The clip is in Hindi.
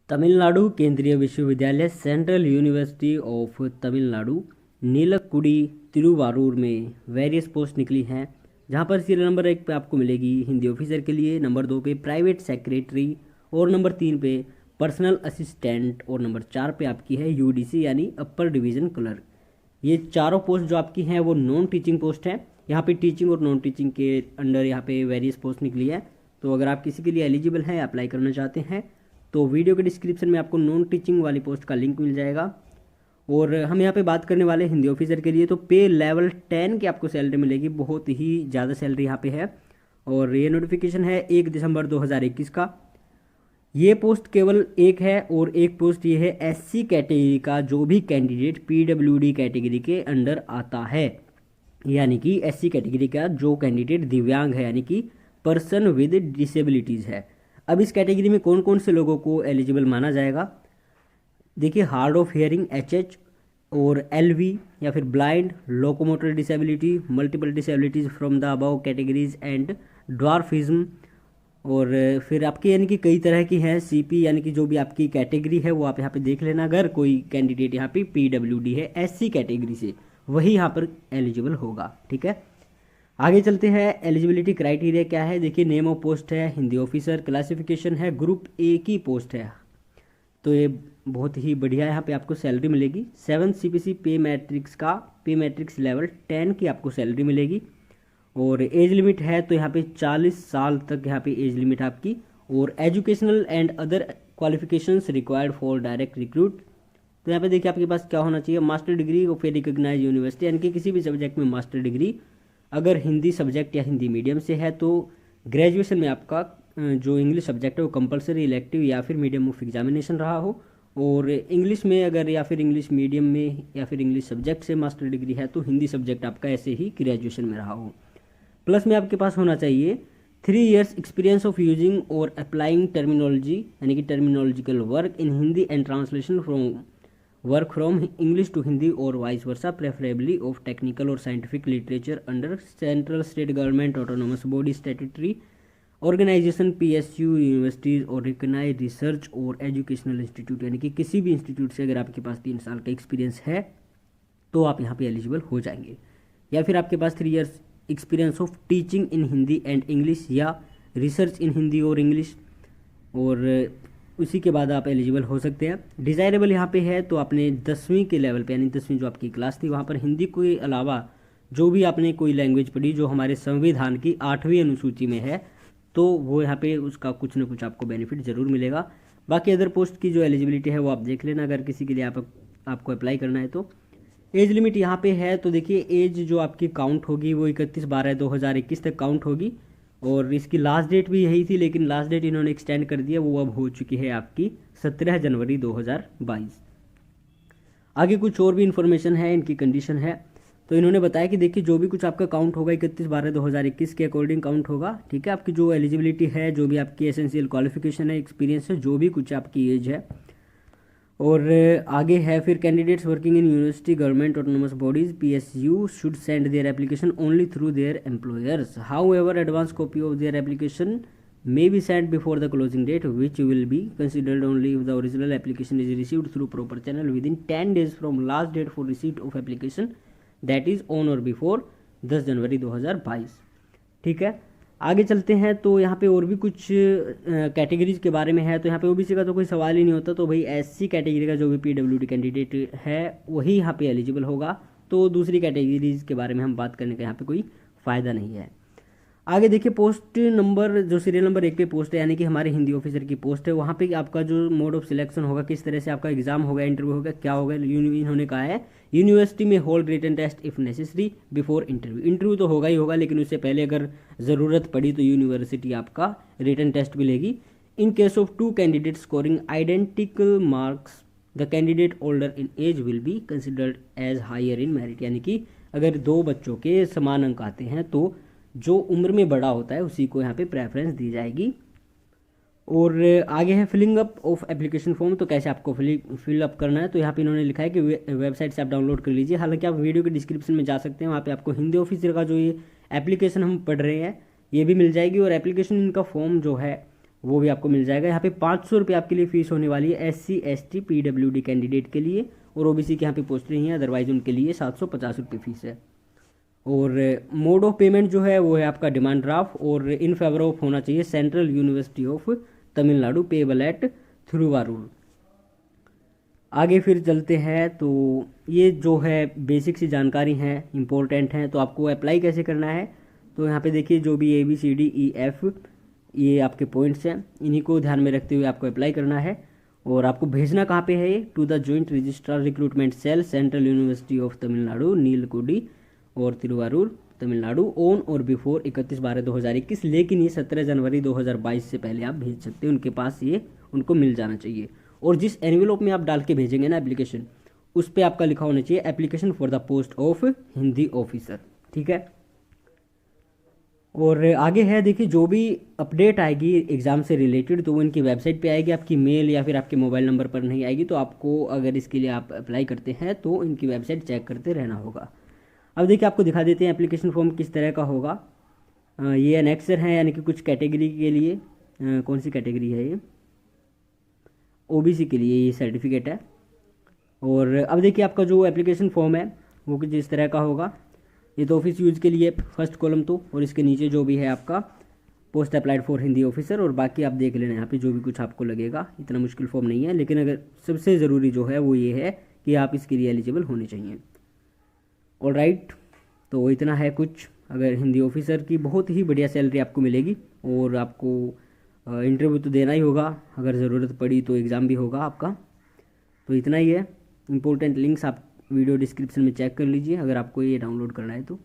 तमिलनाडु केंद्रीय विश्वविद्यालय central university of Tamil Nadu नीलकुड़ी Thiruvarur में वेरियस पोस्ट निकली हैं, जहां पर सीरियल नंबर 1 पे आपको मिलेगी हिंदी ऑफिसर के लिए, नंबर 2 पे प्राइवेट सेक्रेटरी और नंबर 3 पे पर्सनल असिस्टेंट और नंबर 4 पे आपकी है यूडीसी यानी अपर डिवीज़न क्लर्क। ये चारों पोस्ट जो आपकी हैं वो नॉन टीचिंग पोस्ट हैं। यहाँ पे टीचिंग और नॉन टीचिंग के अंडर यहाँ पे वेरियस पोस्ट निकली है। तो अगर आप किसी के लिए एलिजिबल हैं, अप्लाई करना चाहते हैं, तो वीडियो के डिस्क्रिप्शन में आपको नॉन टीचिंग वाली पोस्ट का लिंक मिल जाएगा। और हम यहाँ पे बात करने वाले हिंदी ऑफिसर के लिए, तो पे लेवल 10 की आपको सैलरी मिलेगी, बहुत ही ज़्यादा सैलरी यहाँ पे है। और ये नोटिफिकेशन है 1 दिसंबर 2021 का। ये पोस्ट केवल एक है और एक पोस्ट ये है एससी कैटेगरी का जो भी कैंडिडेट पीडब्ल्यूडी कैटेगरी के अंडर आता है, यानी कि एससी कैटेगरी का जो कैंडिडेट दिव्यांग है यानी कि पर्सन विद डिसेबिलिटीज़ है। अब इस कैटेगरी में कौन कौन से लोगों को एलिजिबल माना जाएगा, देखिए, हार्ड ऑफ हियरिंग एचएच और एलवी, या फिर blind, locomotor disability, multiple disabilities from the above categories and dwarfism. और फिर आपकी यानी कि कई तरह की हैं सीपी, यानी कि जो भी आपकी कैटेगरी है वो आप यहाँ पे देख लेना। अगर कोई कैंडिडेट यहाँ पे पीडब्ल्यूडी है एससी कैटेगरी से, वही यहाँ पर एलिजिबल होगा। ठीक है, आगे चलते हैं। एलिजिबिलिटी क्राइटेरिया क्या है, देखिए, नेम ऑफ पोस्ट है हिंदी ऑफिसर, क्लासिफिकेशन है ग्रुप ए की पोस्ट है, तो ये बहुत ही बढ़िया। यहाँ पे आपको सैलरी मिलेगी 7 सीपीसी पे मैट्रिक्स का, पे मैट्रिक्स लेवल 10 की आपको सैलरी मिलेगी। और एज लिमिट है तो यहाँ पे 40 साल तक यहाँ पे एज लिमिट आपकी। और educational and other qualifications required for direct recruit, तो यहाँ पे देखिए आपके पास क्या होना चाहिए, master degree of a recognize university, यानी कि किसी भी सब्जेक्ट में मास्टर डिग्री। अगर हिंदी सब्जेक्ट या हिंदी मीडियम से है तो ग्रेजुएशन में आपका जो इंग्लिश सब्जेक्ट है वो कंपलसरी इलेक्टिव या फिर मीडियम ऑफ एग्जामिनेशन रहा हो। और इंग्लिश में अगर या फिर इंग्लिश मीडियम में या फिर इंग्लिश सब्जेक्ट से मास्टर डिग्री है तो हिंदी सब्जेक्ट आपका ऐसे ही ग्रेजुएशन में रहा हो। प्लस में आपके पास होना चाहिए 3 years एक्सपीरियंस ऑफ यूजिंग और अप्लाइंग टर्मिनोलॉजी, यानी कि terminological work in Hindi and translation from work from English to Hindi और vice versa, preferably of technical और scientific literature under central state government autonomous body statutory organization PSU universities और रिकॉग्नाइज्ड रिसर्च और एजुकेशनल इंस्टीट्यूट, यानी कि किसी भी इंस्टीट्यूट से अगर आपके पास 3 साल का एक्सपीरियंस है तो आप यहाँ पे एलिजिबल हो जाएंगे। या फिर आपके पास 3 years experience of teaching in Hindi and English या रिसर्च इन हिंदी और इंग्लिश, और उसी के बाद आप एलिजिबल हो सकते हैं। डिज़ायरेबल यहाँ पे है तो आपने 10वीं के लेवल पे, यानी 10वीं जो आपकी क्लास थी वहाँ पर हिंदी के अलावा जो भी आपने कोई लैंग्वेज पढ़ी जो हमारे संविधान की 8वीं अनुसूची में है, तो वो यहाँ पे उसका कुछ ना कुछ आपको बेनिफिट ज़रूर मिलेगा। बाकी अदर पोस्ट की जो एलिजिबिलिटी है वो आप देख लेना, अगर किसी के लिए आपको अप्लाई करना है तो। एज लिमिट यहाँ पे है तो देखिए, एज जो आपकी काउंट होगी वो 31/12/2021 तक काउंट होगी। और इसकी लास्ट डेट भी यही थी, लेकिन लास्ट डेट इन्होंने एक्सटेंड कर दिया, वो अब हो चुकी है आपकी 17 जनवरी 2022। आगे कुछ और भी इन्फॉर्मेशन है, इनकी कंडीशन है। तो इन्होंने बताया कि देखिए, जो भी कुछ आपका काउंट होगा 31/12/2021 के अकॉर्डिंग काउंट होगा। ठीक है, आपकी जो एलिजिबिलिटी है, जो भी आपकी एसेंशियल क्वालिफिकेशन है, एक्सपीरियंस है, जो भी कुछ आपकी एज है। और आगे है फिर, candidates working in university government autonomous bodies PSU should send their application only through their employers, however advance copy of their application may be sent before the closing date, which will be considered only if the original application is received through proper channel within 10 days from last date for receipt of application, that is on or before 10 जनवरी 2022। ठीक है, आगे चलते हैं। तो यहाँ पे और भी कुछ कैटेगरीज के बारे में है। तो यहाँ पे ओबीसी का तो कोई सवाल ही नहीं होता, तो भाई एससी कैटेगरी का जो भी पीडब्ल्यूडी कैंडिडेट है वही यहाँ पे एलिजिबल होगा। तो दूसरी कैटेगरीज के बारे में हम बात करने का यहाँ पे कोई फ़ायदा नहीं है। आगे देखिए, पोस्ट नंबर जो सीरियल नंबर 1 पे पोस्ट है, यानी कि हमारे हिंदी ऑफिसर की पोस्ट है, वहाँ पे आपका जो मोड ऑफ सिलेक्शन होगा, किस तरह से आपका एग्जाम होगा, इंटरव्यू होगा, क्या होगा, इन्होंने कहा है यूनिवर्सिटी में hold written test if necessary before interview. Interview तो होगा ही होगा, लेकिन उससे पहले अगर ज़रूरत पड़ी तो यूनिवर्सिटी आपका रिटन टेस्ट भी लेगी। In case of 2 candidate scoring identical marks, the candidate older in age will be considered as higher in merit, यानी कि अगर 2 बच्चों के समान अंक आते हैं तो जो उम्र में बड़ा होता है उसी को यहाँ पे प्रेफरेंस दी जाएगी। और आगे है filling up of application form, तो कैसे आपको फिल अप करना है। तो यहाँ पे इन्होंने लिखा है कि वेबसाइट से आप डाउनलोड कर लीजिए, हालांकि आप वीडियो के डिस्क्रिप्शन में जा सकते हैं, वहाँ पे आपको हिंदी ऑफिसर का जो ये एप्लीकेशन हम पढ़ रहे हैं ये भी मिल जाएगी। और एप्लीकेशन इनका फॉर्म जो है वो भी आपको मिल जाएगा। यहाँ पे 500 रुपये आपके लिए फ़ीस होने वाली है SC ST PWD कैंडिडेट के लिए, और OBC के यहाँ पे पोस्ट नहीं है, अदरवाइज उनके लिए 750 रुपये फ़ीस है। और मोड ऑफ पेमेंट जो है वो है आपका डिमांड ड्राफ्ट, और इन फेवर ऑफ होना चाहिए central university of Tamil Nadu, payable eight थिरुवारूर। आगे फिर चलते हैं। तो ये जो है बेसिक सी जानकारी हैं, इम्पोर्टेंट हैं। तो आपको अप्लाई कैसे करना है, तो यहाँ पे देखिए जो भी ABCDEF ये आपके पॉइंट्स हैं, इन्हीं को ध्यान में रखते हुए आपको अप्लाई करना है। और आपको भेजना कहाँ पे है ये, to the joint registrar recruitment cell, central university of Tamil Nadu, नीलकुडी और तिरुवारूर, तमिलनाडु, ऑन और बिफोर 31/12/2021। लेकिन ये 17 जनवरी 2022 से पहले आप भेज सकते हैं, उनके पास ये उनको मिल जाना चाहिए। और जिस एनवेलोप में आप डाल के भेजेंगे ना एप्लीकेशन, उस पर आपका लिखा होना चाहिए application for the post of Hindi officer, ठीक है। और आगे है देखिए, जो भी अपडेट आएगी एग्ज़ाम से रिलेटेड तो वो इनकी वेबसाइट पे आएगी, आपकी मेल या फिर आपके मोबाइल नंबर पर नहीं आएगी। तो आपको अगर इसके लिए आप अप्लाई करते हैं तो इनकी वेबसाइट चेक करते रहना होगा। अब देखिए आपको दिखा देते हैं एप्लीकेशन फॉर्म किस तरह का होगा। ये एनेक्सर है, यानी कि कुछ कैटेगरी के लिए। कौन सी कैटेगरी है ये, OBC के लिए ये सर्टिफिकेट है। और अब देखिए आपका जो एप्लीकेशन फॉर्म है वो कुछ इस तरह का होगा। ये तो ऑफिस यूज़ के लिए फर्स्ट कॉलम तो, और इसके नीचे जो भी है आपका post applied for Hindi officer, और बाकी आप देख लेना यहाँ पे जो भी कुछ आपको लगेगा। इतना मुश्किल फॉर्म नहीं है, लेकिन अगर सबसे ज़रूरी जो है वो ये है कि आप इसके लिए एलिजिबल होने चाहिए। ऑलराइट, तो इतना है कुछ। अगर हिंदी ऑफिसर की बहुत ही बढ़िया सैलरी आपको मिलेगी, और आपको इंटरव्यू तो देना ही होगा, अगर ज़रूरत पड़ी तो एग्ज़ाम भी होगा आपका। तो इतना ही है। इंपॉर्टेंट लिंक्स आप वीडियो डिस्क्रिप्शन में चेक कर लीजिए अगर आपको ये डाउनलोड करना है तो।